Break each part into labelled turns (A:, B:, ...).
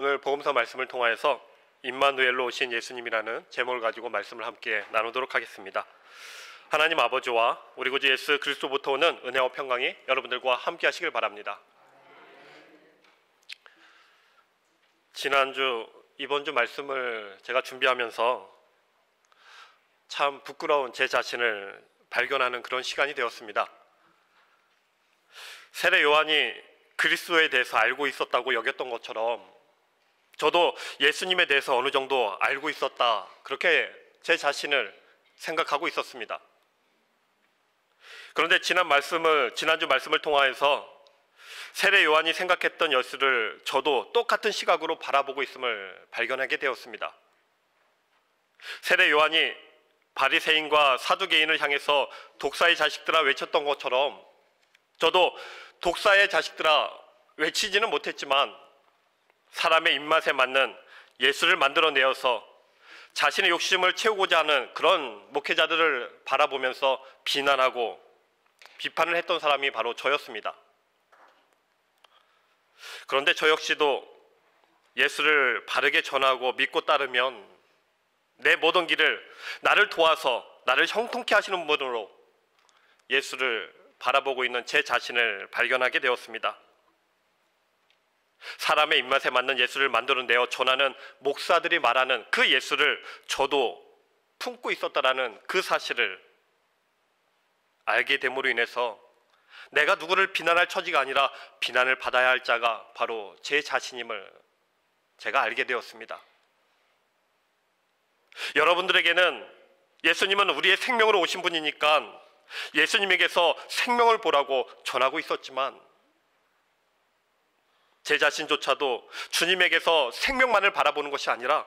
A: 오늘 복음서 말씀을 통하여서 임마누엘로 오신 예수님이라는 제목을 가지고 말씀을 함께 나누도록 하겠습니다. 하나님 아버지와 우리 구주 예수 그리스도부터 오는 은혜와 평강이 여러분들과 함께 하시길 바랍니다. 이번 주 말씀을 제가 준비하면서 참 부끄러운 제 자신을 발견하는 그런 시간이 되었습니다. 세례 요한이 그리스도에 대해서 알고 있었다고 여겼던 것처럼 저도 예수님에 대해서 어느 정도 알고 있었다, 그렇게 제 자신을 생각하고 있었습니다. 그런데 지난주 말씀을 통하여서 세례 요한이 생각했던 예수를 저도 똑같은 시각으로 바라보고 있음을 발견하게 되었습니다. 세례 요한이 바리새인과 사두개인을 향해서 독사의 자식들아 외쳤던 것처럼 저도 독사의 자식들아 외치지는 못했지만 사람의 입맛에 맞는 예수를 만들어내어서 자신의 욕심을 채우고자 하는 그런 목회자들을 바라보면서 비난하고 비판을 했던 사람이 바로 저였습니다. 그런데 저 역시도 예수를 바르게 전하고 믿고 따르면 내 모든 길을 나를 도와서 나를 형통케 하시는 분으로 예수를 바라보고 있는 제 자신을 발견하게 되었습니다. 사람의 입맛에 맞는 예수를 만들어내어 전하는 목사들이 말하는 그 예수를 저도 품고 있었다라는 그 사실을 알게 됨으로 인해서 내가 누구를 비난할 처지가 아니라 비난을 받아야 할 자가 바로 제 자신임을 제가 알게 되었습니다. 여러분들에게는 예수님은 우리의 생명으로 오신 분이니까 예수님에게서 생명을 보라고 전하고 있었지만 제 자신조차도 주님에게서 생명만을 바라보는 것이 아니라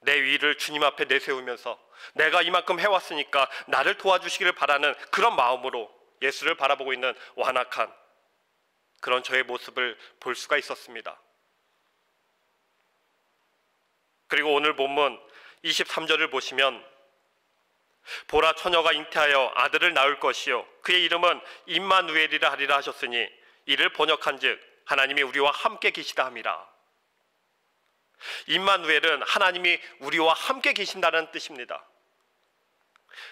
A: 내 위를 주님 앞에 내세우면서 내가 이만큼 해왔으니까 나를 도와주시기를 바라는 그런 마음으로 예수를 바라보고 있는 완악한 그런 저의 모습을 볼 수가 있었습니다. 그리고 오늘 본문 23절을 보시면 보라, 처녀가 잉태하여 아들을 낳을 것이요 그의 이름은 임마누엘이라 하리라 하셨으니 이를 번역한즉 하나님이 우리와 함께 계시다 함이라. 임마누엘은 하나님이 우리와 함께 계신다는 뜻입니다.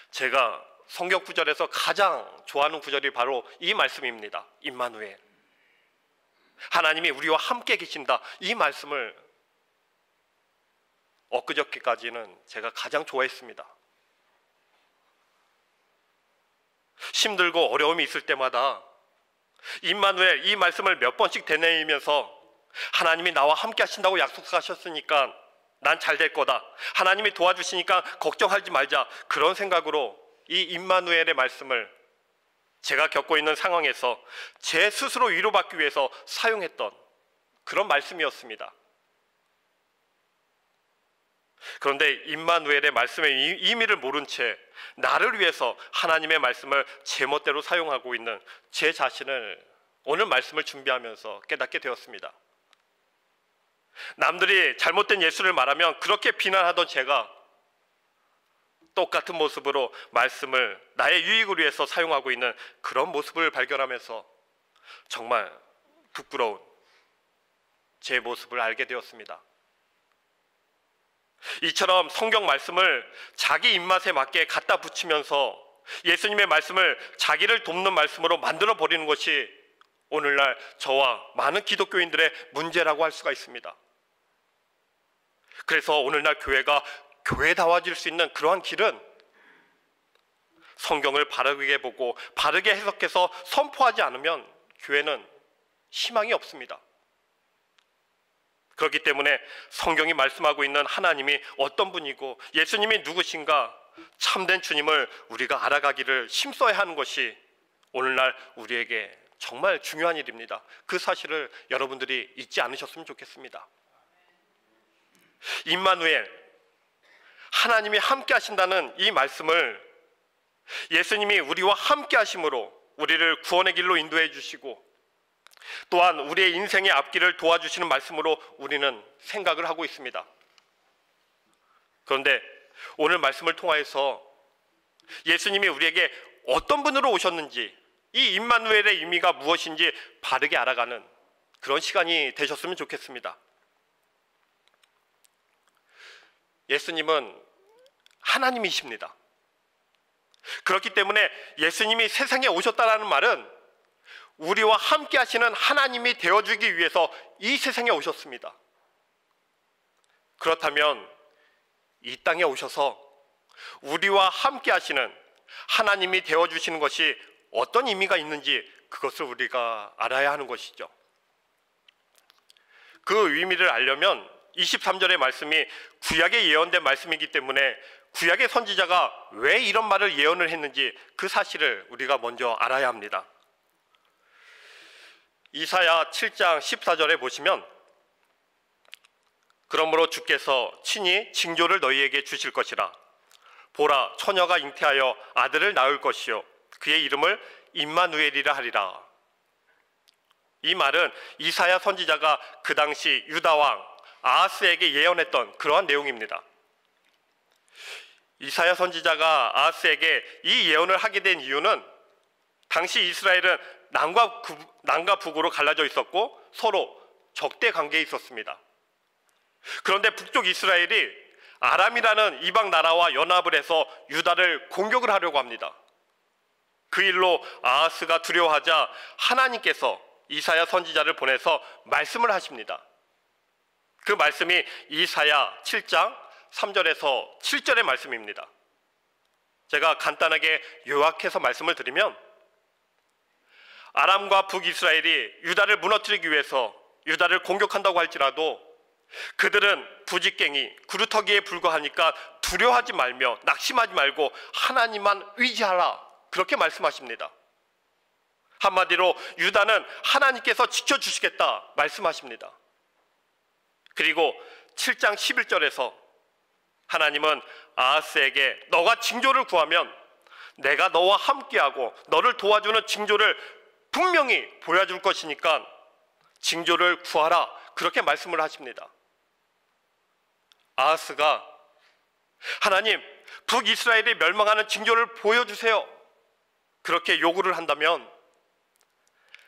A: 제가 성경 구절에서 가장 좋아하는 구절이 바로 이 말씀입니다. 임마누엘, 하나님이 우리와 함께 계신다, 이 말씀을 엊그저께까지는 제가 가장 좋아했습니다. 힘들고 어려움이 있을 때마다 임마누엘, 이 말씀을 몇 번씩 되뇌이면서 하나님이 나와 함께 하신다고 약속하셨으니까 난 잘 될 거다, 하나님이 도와주시니까 걱정하지 말자, 그런 생각으로 이 임마누엘의 말씀을 제가 겪고 있는 상황에서 제 스스로 위로받기 위해서 사용했던 그런 말씀이었습니다. 그런데 임마누엘의 말씀의 의미를 모른 채 나를 위해서 하나님의 말씀을 제멋대로 사용하고 있는 제 자신을 오늘 말씀을 준비하면서 깨닫게 되었습니다. 남들이 잘못된 예수를 말하면 그렇게 비난하던 제가 똑같은 모습으로 말씀을 나의 유익을 위해서 사용하고 있는 그런 모습을 발견하면서 정말 부끄러운 제 모습을 알게 되었습니다. 이처럼 성경 말씀을 자기 입맛에 맞게 갖다 붙이면서 예수님의 말씀을 자기를 돕는 말씀으로 만들어 버리는 것이 오늘날 저와 많은 기독교인들의 문제라고 할 수가 있습니다. 그래서 오늘날 교회가 교회다워질 수 있는 그러한 길은 성경을 바르게 보고 바르게 해석해서 선포하지 않으면 교회는 희망이 없습니다. 그렇기 때문에 성경이 말씀하고 있는 하나님이 어떤 분이고 예수님이 누구신가, 참된 주님을 우리가 알아가기를 힘써야 하는 것이 오늘날 우리에게 정말 중요한 일입니다. 그 사실을 여러분들이 잊지 않으셨으면 좋겠습니다. 임마누엘, 하나님이 함께 하신다는 이 말씀을 예수님이 우리와 함께 하심으로 우리를 구원의 길로 인도해 주시고 또한 우리의 인생의 앞길을 도와주시는 말씀으로 우리는 생각을 하고 있습니다. 그런데 오늘 말씀을 통하여서 예수님이 우리에게 어떤 분으로 오셨는지, 이 임마누엘의 의미가 무엇인지 바르게 알아가는 그런 시간이 되셨으면 좋겠습니다. 예수님은 하나님이십니다. 그렇기 때문에 예수님이 세상에 오셨다는 말은 우리와 함께 하시는 하나님이 되어주기 위해서 이 세상에 오셨습니다. 그렇다면 이 땅에 오셔서 우리와 함께 하시는 하나님이 되어주시는 것이 어떤 의미가 있는지 그것을 우리가 알아야 하는 것이죠. 그 의미를 알려면 23절의 말씀이 구약에 예언된 말씀이기 때문에 구약의 선지자가 왜 이런 말을 예언을 했는지 그 사실을 우리가 먼저 알아야 합니다. 이사야 7장 14절에 보시면 그러므로 주께서 친히 징조를 너희에게 주실 것이라. 보라, 처녀가 잉태하여 아들을 낳을 것이요 그의 이름을 임마누엘이라 하리라. 이 말은 이사야 선지자가 그 당시 유다 왕 아하스에게 예언했던 그러한 내용입니다. 이사야 선지자가 아하스에게 이 예언을 하게 된 이유는 당시 이스라엘은 남과 북으로 갈라져 있었고 서로 적대 관계에 있었습니다. 그런데 북쪽 이스라엘이 아람이라는 이방 나라와 연합을 해서 유다를 공격을 하려고 합니다. 그 일로 아하스가 두려워하자 하나님께서 이사야 선지자를 보내서 말씀을 하십니다. 그 말씀이 이사야 7장 3절에서 7절의 말씀입니다. 제가 간단하게 요약해서 말씀을 드리면 아람과 북이스라엘이 유다를 무너뜨리기 위해서 유다를 공격한다고 할지라도 그들은 부직갱이, 구루터기에 불과하니까 두려워하지 말며 낙심하지 말고 하나님만 의지하라, 그렇게 말씀하십니다. 한마디로 유다는 하나님께서 지켜주시겠다 말씀하십니다. 그리고 7장 11절에서 하나님은 아하스에게 너가 징조를 구하면 내가 너와 함께하고 너를 도와주는 징조를 분명히 보여줄 것이니까 징조를 구하라, 그렇게 말씀을 하십니다. 아하스가 하나님, 북이스라엘이 멸망하는 징조를 보여주세요, 그렇게 요구를 한다면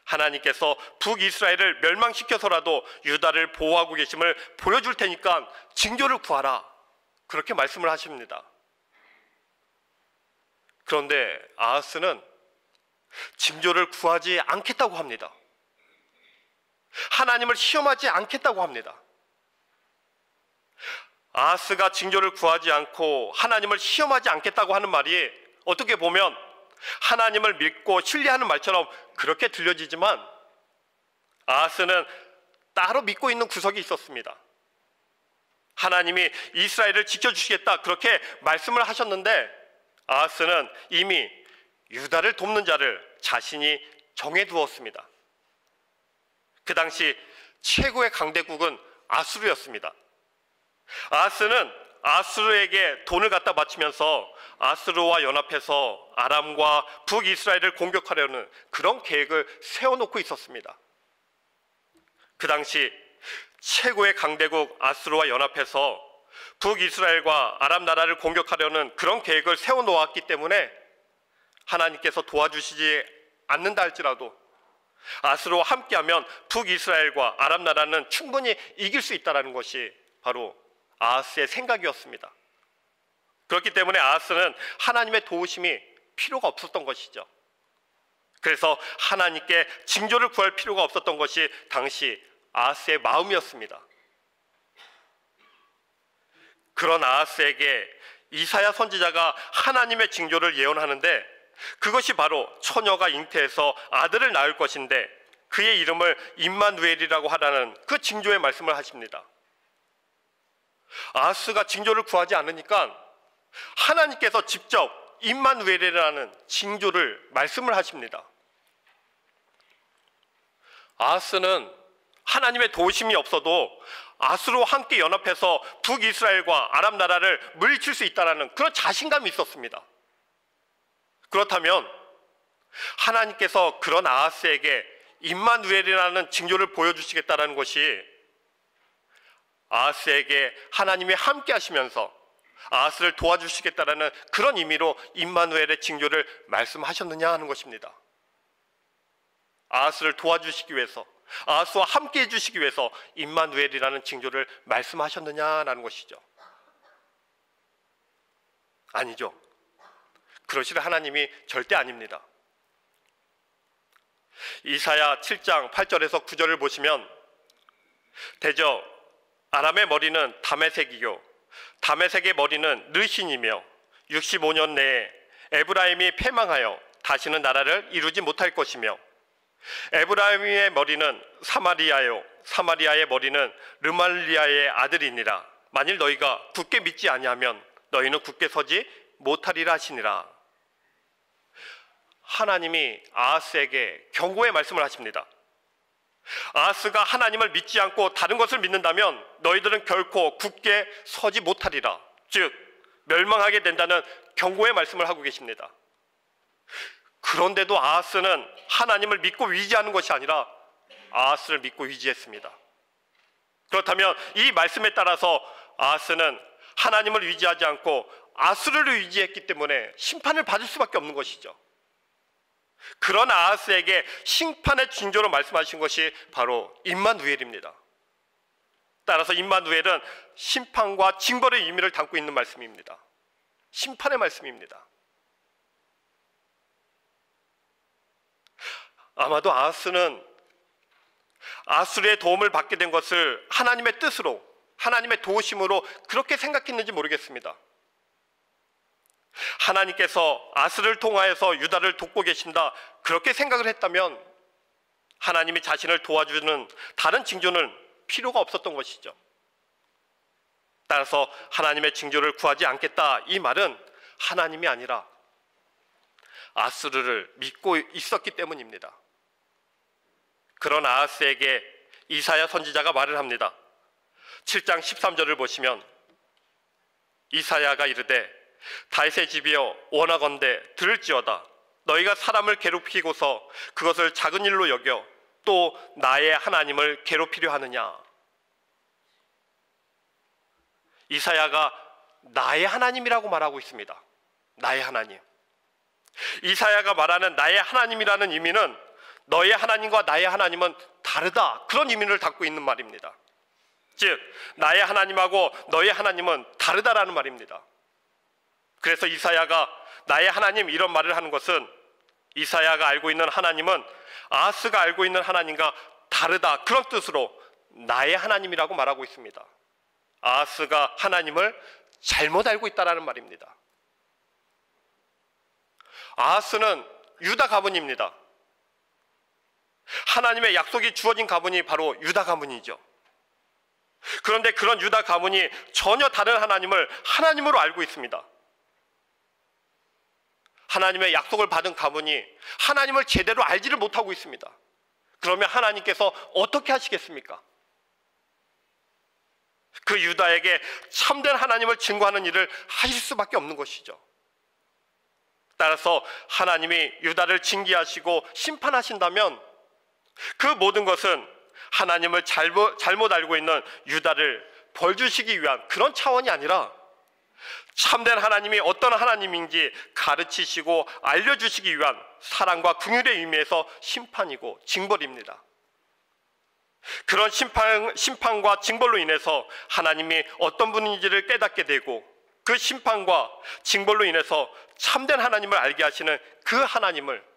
A: 하나님께서 북이스라엘을 멸망시켜서라도 유다를 보호하고 계심을 보여줄 테니까 징조를 구하라, 그렇게 말씀을 하십니다. 그런데 아하스는 징조를 구하지 않겠다고 합니다. 하나님을 시험하지 않겠다고 합니다. 아하스가 징조를 구하지 않고 하나님을 시험하지 않겠다고 하는 말이 어떻게 보면 하나님을 믿고 신뢰하는 말처럼 그렇게 들려지지만 아하스는 따로 믿고 있는 구석이 있었습니다. 하나님이 이스라엘을 지켜주시겠다 그렇게 말씀을 하셨는데 아하스는 이미 유다를 돕는 자를 자신이 정해두었습니다. 그 당시 최고의 강대국은 아수르였습니다. 아하스는 아수르에게 돈을 갖다 바치면서 아수르와 연합해서 아람과 북이스라엘을 공격하려는 그런 계획을 세워놓고 있었습니다. 그 당시 최고의 강대국 아수르와 연합해서 북이스라엘과 아람 나라를 공격하려는 그런 계획을 세워놓았기 때문에 하나님께서 도와주시지 않는다 할지라도 아수르와 함께하면 북이스라엘과 아람 나라는 충분히 이길 수 있다는 것이 바로 아하스의 생각이었습니다. 그렇기 때문에 아하스는 하나님의 도우심이 필요가 없었던 것이죠. 그래서 하나님께 징조를 구할 필요가 없었던 것이 당시 아하스의 마음이었습니다. 그런 아하스에게 이사야 선지자가 하나님의 징조를 예언하는데 그것이 바로 처녀가 잉태해서 아들을 낳을 것인데 그의 이름을 임마누엘이라고 하라는 그 징조의 말씀을 하십니다. 아하스가 징조를 구하지 않으니까 하나님께서 직접 임마누엘이라는 징조를 말씀을 하십니다. 아하스는 하나님의 도우심이 없어도 아수르와 함께 연합해서 북이스라엘과 아람 나라를 물리칠 수 있다는 그런 자신감이 있었습니다. 그렇다면 하나님께서 그런 아하스에게 임마누엘이라는 징조를 보여주시겠다는 것이 아하스에게 하나님이 함께 하시면서 아하스를 도와주시겠다는 그런 의미로 임마누엘의 징조를 말씀하셨느냐 하는 것입니다. 아하스를 도와주시기 위해서 아하스와 함께 해주시기 위해서 임마누엘이라는 징조를 말씀하셨느냐라는 것이죠. 아니죠. 그러실 하나님이 절대 아닙니다. 이사야 7장 8절에서 9절을 보시면 대저 아람의 머리는 다메섹이요 다메섹의 머리는 르신이며 65년 내에 에브라임이 패망하여 다시는 나라를 이루지 못할 것이며 에브라임의 머리는 사마리아요 사마리아의 머리는 르말리아의 아들이니라. 만일 너희가 굳게 믿지 아니하면 너희는 굳게 서지 못하리라 하시니라. 하나님이 아하스에게 경고의 말씀을 하십니다. 아하스가 하나님을 믿지 않고 다른 것을 믿는다면 너희들은 결코 굳게 서지 못하리라. 즉 멸망하게 된다는 경고의 말씀을 하고 계십니다. 그런데도 아하스는 하나님을 믿고 위지하는 것이 아니라 아하스를 믿고 위지했습니다. 그렇다면 이 말씀에 따라서 아하스는 하나님을 위지하지 않고 아수르를 위지했기 때문에 심판을 받을 수밖에 없는 것이죠. 그런 아하스에게 심판의 징조로 말씀하신 것이 바로 임마누엘입니다. 따라서 임마누엘은 심판과 징벌의 의미를 담고 있는 말씀입니다. 심판의 말씀입니다. 아마도 아하스는 아수르의 도움을 받게 된 것을 하나님의 뜻으로, 하나님의 도우심으로 그렇게 생각했는지 모르겠습니다. 하나님께서 아수르를 통하여서 유다를 돕고 계신다, 그렇게 생각을 했다면 하나님이 자신을 도와주는 다른 징조는 필요가 없었던 것이죠. 따라서 하나님의 징조를 구하지 않겠다, 이 말은 하나님이 아니라 아수르를 믿고 있었기 때문입니다. 그런 아하스에게 이사야 선지자가 말을 합니다. 7장 13절을 보시면 이사야가 이르되 다윗의 집이여 원하건대 들을지어다. 너희가 사람을 괴롭히고서 그것을 작은 일로 여겨 또 나의 하나님을 괴롭히려 하느냐. 이사야가 나의 하나님이라고 말하고 있습니다. 나의 하나님. 이사야가 말하는 나의 하나님이라는 의미는 너의 하나님과 나의 하나님은 다르다, 그런 의미를 담고 있는 말입니다. 즉 나의 하나님하고 너의 하나님은 다르다라는 말입니다. 그래서 이사야가 나의 하나님 이런 말을 하는 것은 이사야가 알고 있는 하나님은 아하스가 알고 있는 하나님과 다르다, 그런 뜻으로 나의 하나님이라고 말하고 있습니다. 아하스가 하나님을 잘못 알고 있다라는 말입니다. 아하스는 유다 가문입니다. 하나님의 약속이 주어진 가문이 바로 유다 가문이죠. 그런데 그런 유다 가문이 전혀 다른 하나님을 하나님으로 알고 있습니다. 하나님의 약속을 받은 가문이 하나님을 제대로 알지를 못하고 있습니다. 그러면 하나님께서 어떻게 하시겠습니까? 그 유다에게 참된 하나님을 증거하는 일을 하실 수밖에 없는 것이죠. 따라서 하나님이 유다를 징계하시고 심판하신다면 그 모든 것은 하나님을 잘못 알고 있는 유다를 벌 주시기 위한 그런 차원이 아니라 참된 하나님이 어떤 하나님인지 가르치시고 알려주시기 위한 사랑과 긍휼의 의미에서 심판이고 징벌입니다. 그런 심판과 징벌로 인해서 하나님이 어떤 분인지를 깨닫게 되고 그 심판과 징벌로 인해서 참된 하나님을 알게 하시는 그 하나님을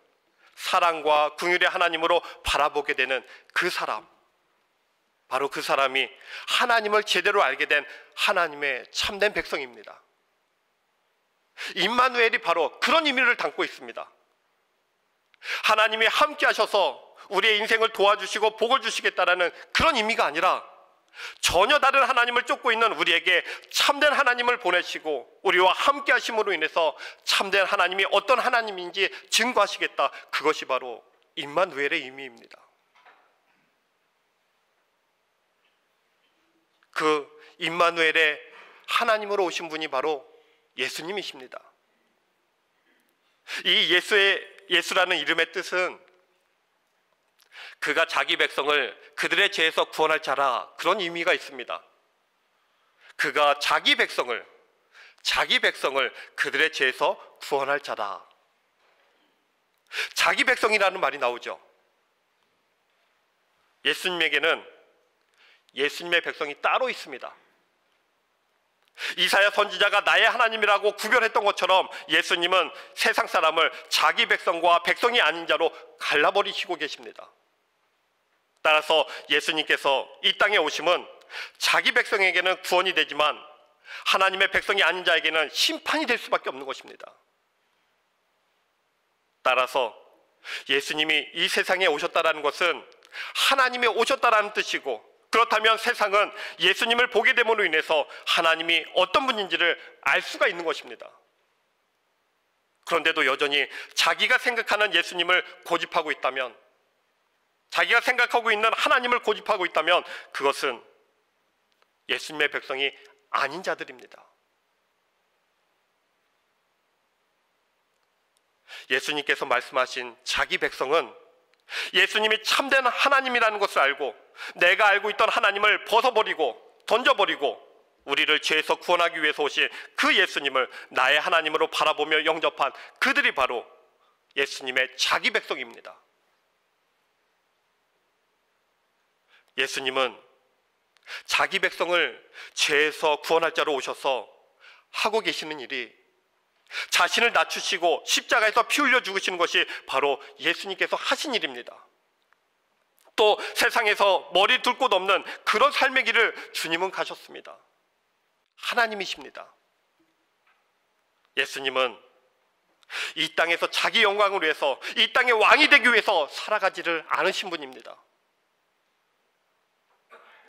A: 사랑과 긍휼의 하나님으로 바라보게 되는 그 사람, 바로 그 사람이 하나님을 제대로 알게 된 하나님의 참된 백성입니다. 임마누엘이 바로 그런 의미를 담고 있습니다. 하나님이 함께 하셔서 우리의 인생을 도와주시고 복을 주시겠다라는 그런 의미가 아니라 전혀 다른 하나님을 쫓고 있는 우리에게 참된 하나님을 보내시고 우리와 함께 하심으로 인해서 참된 하나님이 어떤 하나님인지 증거하시겠다, 그것이 바로 임마누엘의 의미입니다. 그 임마누엘의 하나님으로 오신 분이 바로 예수님이십니다. 이 예수라는 이름의 뜻은 그가 자기 백성을 그들의 죄에서 구원할 자라, 그런 의미가 있습니다. 그가 자기 백성을 그들의 죄에서 구원할 자다. 자기 백성이라는 말이 나오죠. 예수님에게는 예수님의 백성이 따로 있습니다. 이사야 선지자가 나의 하나님이라고 구별했던 것처럼 예수님은 세상 사람을 자기 백성과 백성이 아닌 자로 갈라버리시고 계십니다. 따라서 예수님께서 이 땅에 오심은 자기 백성에게는 구원이 되지만 하나님의 백성이 아닌 자에게는 심판이 될 수밖에 없는 것입니다. 따라서 예수님이 이 세상에 오셨다는 것은 하나님이 오셨다는 뜻이고, 그렇다면 세상은 예수님을 보게 됨으로 인해서 하나님이 어떤 분인지를 알 수가 있는 것입니다. 그런데도 여전히 자기가 생각하는 예수님을 고집하고 있다면, 자기가 생각하고 있는 하나님을 고집하고 있다면 그것은 예수님의 백성이 아닌 자들입니다. 예수님께서 말씀하신 자기 백성은 예수님이 참된 하나님이라는 것을 알고 내가 알고 있던 하나님을 벗어버리고 던져버리고 우리를 죄에서 구원하기 위해서 오신 그 예수님을 나의 하나님으로 바라보며 영접한 그들이 바로 예수님의 자기 백성입니다. 예수님은 자기 백성을 죄에서 구원할 자로 오셔서 하고 계시는 일이 자신을 낮추시고 십자가에서 피 흘려 죽으시는 것이 바로 예수님께서 하신 일입니다. 또 세상에서 머리 둘 곳 없는 그런 삶의 길을 주님은 가셨습니다. 하나님이십니다. 예수님은 이 땅에서 자기 영광을 위해서, 이 땅의 왕이 되기 위해서 살아가지를 않으신 분입니다.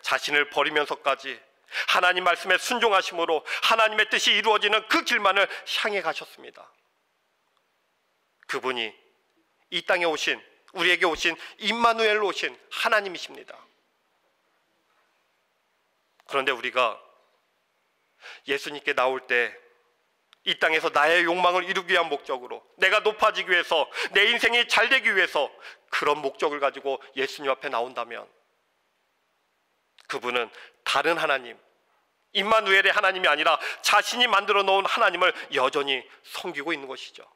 A: 자신을 버리면서까지 하나님 말씀에 순종하심으로 하나님의 뜻이 이루어지는 그 길만을 향해 가셨습니다. 그분이 이 땅에 오신, 우리에게 오신 임마누엘로 오신 하나님이십니다. 그런데 우리가 예수님께 나올 때 이 땅에서 나의 욕망을 이루기 위한 목적으로, 내가 높아지기 위해서, 내 인생이 잘 되기 위해서 그런 목적을 가지고 예수님 앞에 나온다면 그분은 다른 하나님, 임마누엘의 하나님이 아니라 자신이 만들어 놓은 하나님을 여전히 섬기고 있는 것이죠.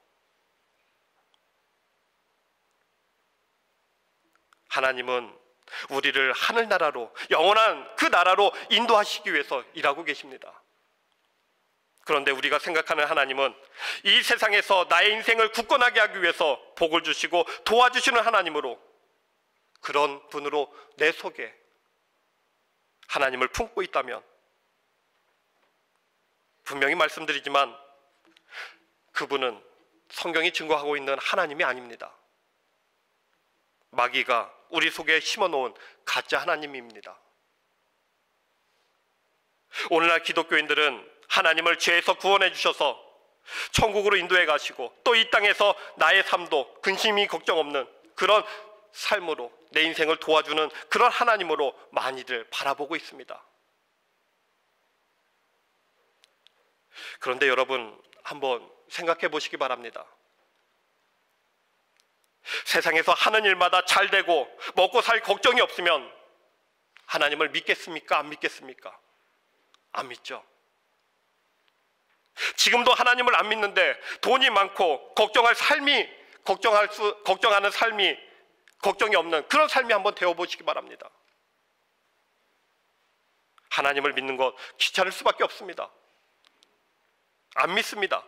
A: 하나님은 우리를 하늘나라로, 영원한 그 나라로 인도하시기 위해서 일하고 계십니다. 그런데 우리가 생각하는 하나님은 이 세상에서 나의 인생을 굳건하게 하기 위해서 복을 주시고 도와주시는 하나님으로, 그런 분으로 내 속에 하나님을 품고 있다면, 분명히 말씀드리지만 그분은 성경이 증거하고 있는 하나님이 아닙니다. 마귀가 우리 속에 심어놓은 가짜 하나님입니다. 오늘날 기독교인들은 하나님을 죄에서 구원해 주셔서 천국으로 인도해 가시고 또 이 땅에서 나의 삶도 근심이 걱정 없는 그런 삶으로 내 인생을 도와주는 그런 하나님으로 많이들 바라보고 있습니다. 그런데 여러분, 한번 생각해 보시기 바랍니다. 세상에서 하는 일마다 잘 되고 먹고 살 걱정이 없으면 하나님을 믿겠습니까? 안 믿겠습니까? 안 믿죠. 지금도 하나님을 안 믿는데 돈이 많고 걱정하는 삶이 걱정이 없는 그런 삶이 한번 되어보시기 바랍니다. 하나님을 믿는 것 귀찮을 수밖에 없습니다. 안 믿습니다.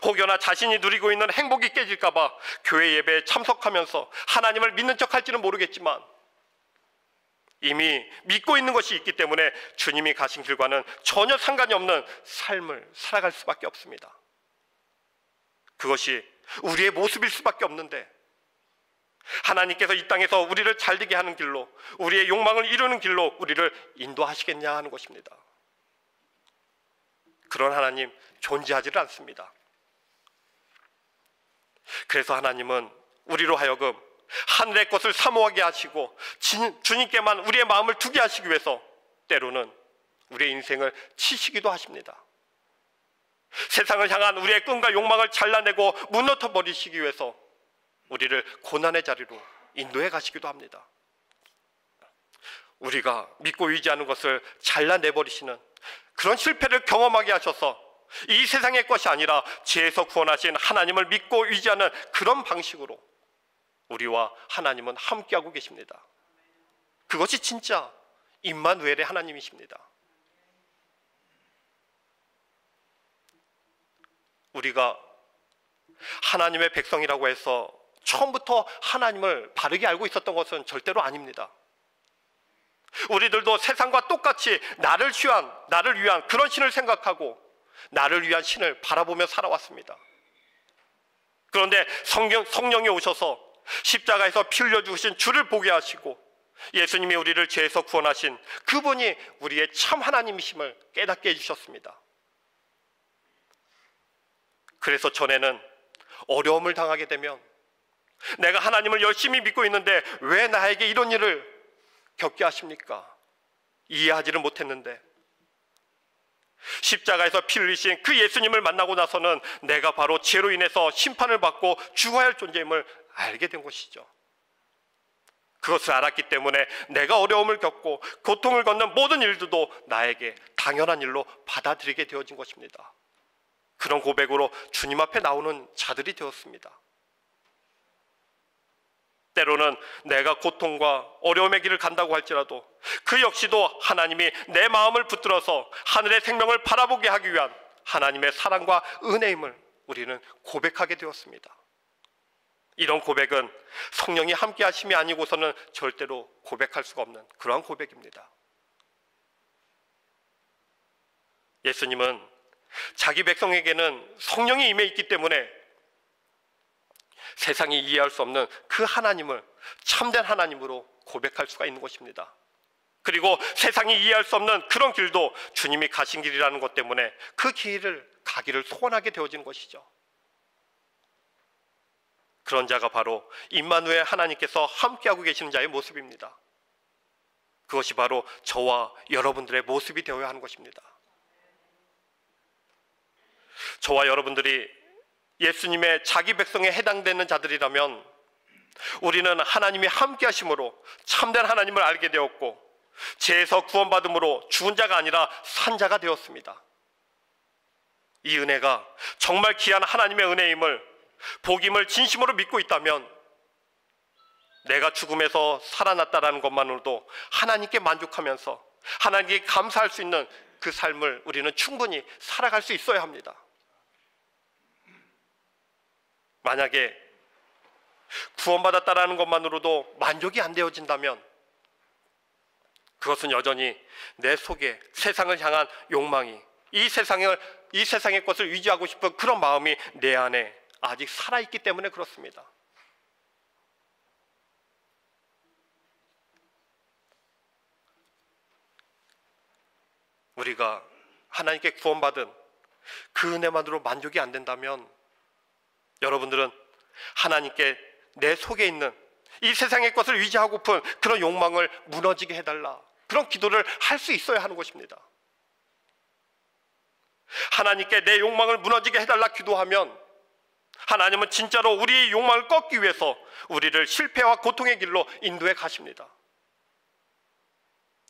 A: 혹여나 자신이 누리고 있는 행복이 깨질까 봐 교회 예배에 참석하면서 하나님을 믿는 척 할지는 모르겠지만 이미 믿고 있는 것이 있기 때문에 주님이 가신 길과는 전혀 상관이 없는 삶을 살아갈 수밖에 없습니다. 그것이 우리의 모습일 수밖에 없는데, 하나님께서 이 땅에서 우리를 잘되게 하는 길로, 우리의 욕망을 이루는 길로 우리를 인도하시겠냐 하는 것입니다. 그런 하나님 존재하지를 않습니다. 그래서 하나님은 우리로 하여금 하늘의 것을 사모하게 하시고 주님께만 우리의 마음을 두게 하시기 위해서 때로는 우리의 인생을 치시기도 하십니다. 세상을 향한 우리의 끈과 욕망을 잘라내고 무너뜨려 버리시기 위해서 우리를 고난의 자리로 인도해 가시기도 합니다. 우리가 믿고 의지하는 것을 잘라내버리시는 그런 실패를 경험하게 하셔서 이 세상의 것이 아니라 죄에서 구원하신 하나님을 믿고 의지하는 그런 방식으로 우리와 하나님은 함께하고 계십니다. 그것이 진짜 임마누엘의 하나님이십니다. 우리가 하나님의 백성이라고 해서 처음부터 하나님을 바르게 알고 있었던 것은 절대로 아닙니다. 우리들도 세상과 똑같이 나를 위한 그런 신을 생각하고 나를 위한 신을 바라보며 살아왔습니다. 그런데 성령이 오셔서 십자가에서 피 흘려 죽으신 주를 보게 하시고 예수님이 우리를 죄에서 구원하신 그분이 우리의 참 하나님이심을 깨닫게 해주셨습니다. 그래서 전에는 어려움을 당하게 되면 내가 하나님을 열심히 믿고 있는데 왜 나에게 이런 일을 겪게 하십니까? 이해하지를 못했는데 십자가에서 피 흘리신 그 예수님을 만나고 나서는 내가 바로 죄로 인해서 심판을 받고 죽어야 할 존재임을 알게 된 것이죠. 그것을 알았기 때문에 내가 어려움을 겪고 고통을 겪는 모든 일들도 나에게 당연한 일로 받아들이게 되어진 것입니다. 그런 고백으로 주님 앞에 나오는 자들이 되었습니다. 때로는 내가 고통과 어려움의 길을 간다고 할지라도 그 역시도 하나님이 내 마음을 붙들어서 하늘의 생명을 바라보게 하기 위한 하나님의 사랑과 은혜임을 우리는 고백하게 되었습니다. 이런 고백은 성령이 함께 하심이 아니고서는 절대로 고백할 수가 없는 그러한 고백입니다. 예수님은 자기 백성에게는 성령이 임해 있기 때문에 세상이 이해할 수 없는 그 하나님을 참된 하나님으로 고백할 수가 있는 것입니다. 그리고 세상이 이해할 수 없는 그런 길도 주님이 가신 길이라는 것 때문에 그 길을 가기를 소원하게 되어진 것이죠. 그런 자가 바로 임마누엘 하나님께서 함께하고 계시는 자의 모습입니다. 그것이 바로 저와 여러분들의 모습이 되어야 하는 것입니다. 저와 여러분들이 예수님의 자기 백성에 해당되는 자들이라면 우리는 하나님이 함께 하심으로 참된 하나님을 알게 되었고 죄에서 구원받음으로 죽은 자가 아니라 산 자가 되었습니다. 이 은혜가 정말 귀한 하나님의 은혜임을 복임을 진심으로 믿고 있다면 내가 죽음에서 살아났다라는 것만으로도 하나님께 만족하면서 하나님께 감사할 수 있는 그 삶을 우리는 충분히 살아갈 수 있어야 합니다. 만약에 구원받았다라는 것만으로도 만족이 안 되어진다면 그것은 여전히 내 속에 세상을 향한 욕망이 이 세상의 것을 유지하고 싶은 그런 마음이 내 안에 아직 살아있기 때문에 그렇습니다. 우리가 하나님께 구원받은 그 은혜만으로 만족이 안 된다면 여러분들은 하나님께 내 속에 있는 이 세상의 것을 유지하고픈 그런 욕망을 무너지게 해달라, 그런 기도를 할 수 있어야 하는 것입니다. 하나님께 내 욕망을 무너지게 해달라 기도하면 하나님은 진짜로 우리의 욕망을 꺾기 위해서 우리를 실패와 고통의 길로 인도해 가십니다.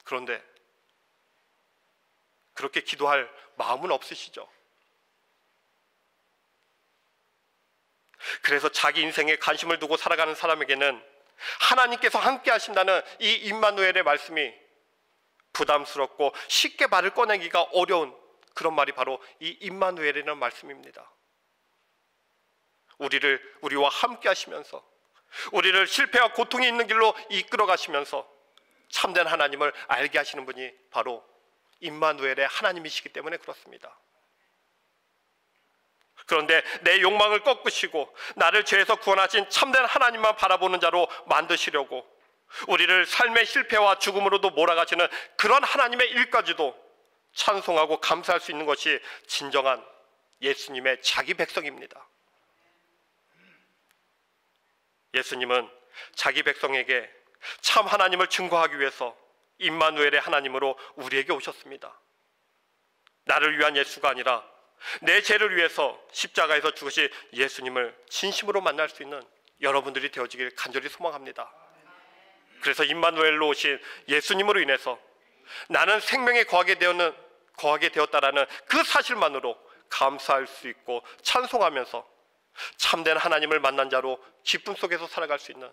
A: 그런데 그렇게 기도할 마음은 없으시죠? 그래서 자기 인생에 관심을 두고 살아가는 사람에게는 하나님께서 함께 하신다는 이 임마누엘의 말씀이 부담스럽고 쉽게 말을 꺼내기가 어려운 그런 말이 바로 이 임마누엘이라는 말씀입니다. 우리와 함께 하시면서 우리를 실패와 고통이 있는 길로 이끌어 가시면서 참된 하나님을 알게 하시는 분이 바로 임마누엘의 하나님이시기 때문에 그렇습니다. 그런데 내 욕망을 꺾으시고 나를 죄에서 구원하신 참된 하나님만 바라보는 자로 만드시려고 우리를 삶의 실패와 죽음으로도 몰아가시는 그런 하나님의 일까지도 찬송하고 감사할 수 있는 것이 진정한 예수님의 자기 백성입니다. 예수님은 자기 백성에게 참 하나님을 증거하기 위해서 임마누엘의 하나님으로 우리에게 오셨습니다. 나를 위한 예수가 아니라 내 죄를 위해서 십자가에서 죽으신 예수님을 진심으로 만날 수 있는 여러분들이 되어지길 간절히 소망합니다. 그래서 임마누엘로 오신 예수님으로 인해서 나는 생명에 거하게 되었다라는 그 사실만으로 감사할 수 있고 찬송하면서 참된 하나님을 만난 자로 기쁨 속에서 살아갈 수 있는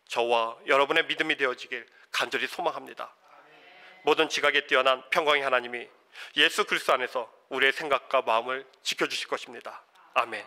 A: 저와 여러분의 믿음이 되어지길 간절히 소망합니다. 모든 지각에 뛰어난 평강의 하나님이 예수 그리스도 안에서 우리의 생각과 마음을 지켜주실 것입니다. 아멘.